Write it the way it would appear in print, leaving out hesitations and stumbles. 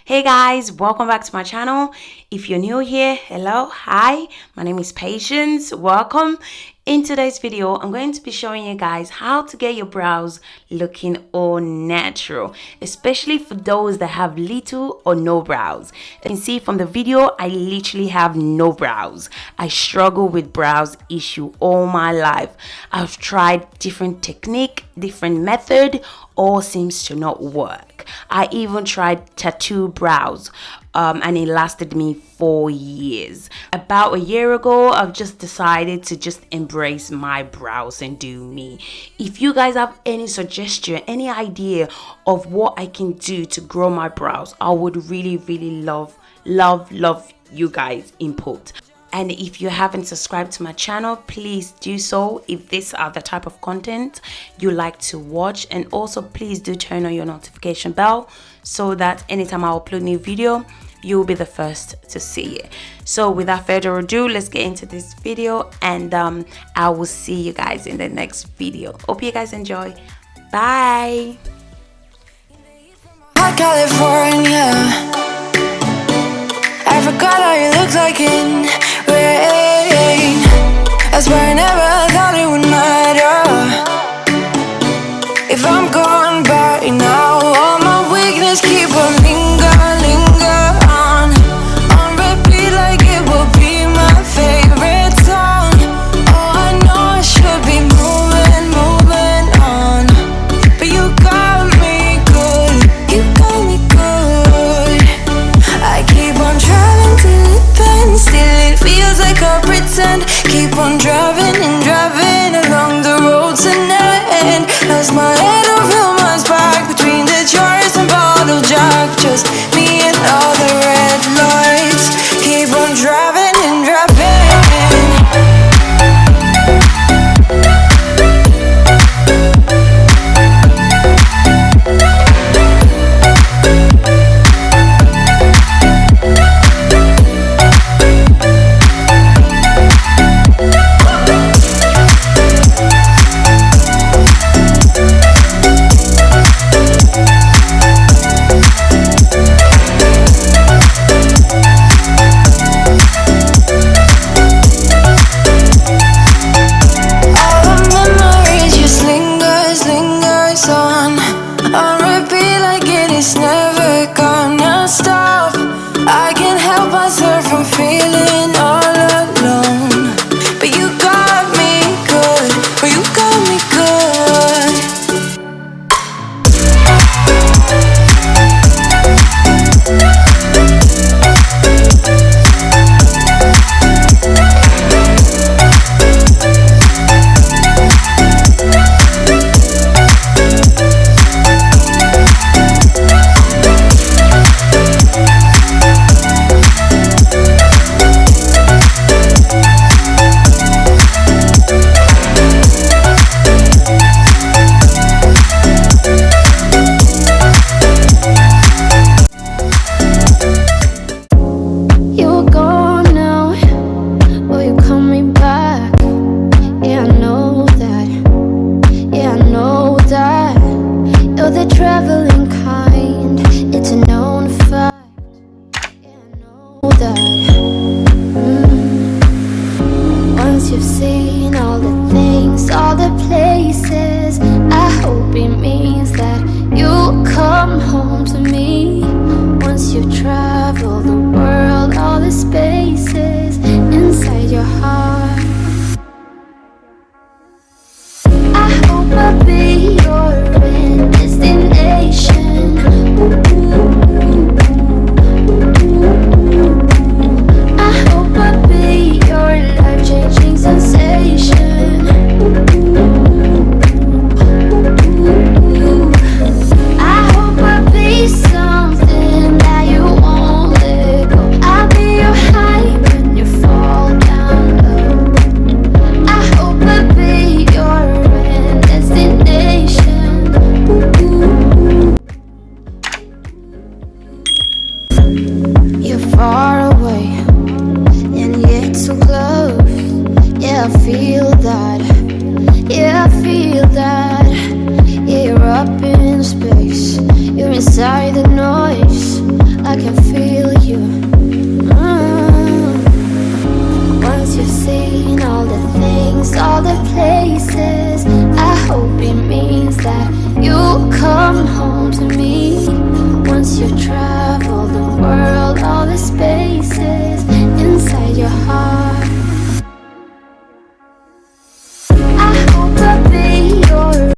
Hey guys, welcome back to my channel. If you're new here, hello, hi, my name is Patience. Welcome. In today's video, I'm going to be showing you guys how to get your brows looking all natural, especially for those that have little or no brows. As you can see from the video, I literally have no brows. I struggle with brows issue all my life. I've tried different technique, different method, all seems to not work. I even tried tattoo brows and it lasted me 4 years. About a year ago, I've just decided to just embrace my brows and do me. If you guys have any suggestion, any idea of what I can do to grow my brows, I would really love you guys' input. And if you haven't subscribed to my channel, please do so if these are the type of content you like to watch. And also please do turn on your notification bell so that anytime I upload new video, you'll be the first to see it. So without further ado, let's get into this video, and I will see you guys in the next video. Hope you guys enjoy. Bye. California, I forgot how you look like in rain. I swear I never thought it would matter if I'm gone by now. All my weakness keep on linger on repeat like it will be my favorite song. Oh, I know I should be moving on, but you got me good, you got me good. I keep on driving till it bends, still it feels like I pretend. Keep on driving and driving along the roads and never end. Lost my head over my back between the jars and bottle jack. Just me and all the red lights. Keep on driving and driving. Once you've seen all the things, all the places, I hope it means that you'll come home to me. Once you've traveled the world, all the spaces inside your heart, I hope I'll be your destination. I hope I'll be your life-changing sensation. I hope I'll be something that you won't let go. I'll be your high when you fall down low. I hope I'll be your destination. You're far away and yet so close. Yeah, I feel that. Yeah, I feel that. Yeah, you're up in space. You're inside the noise. I can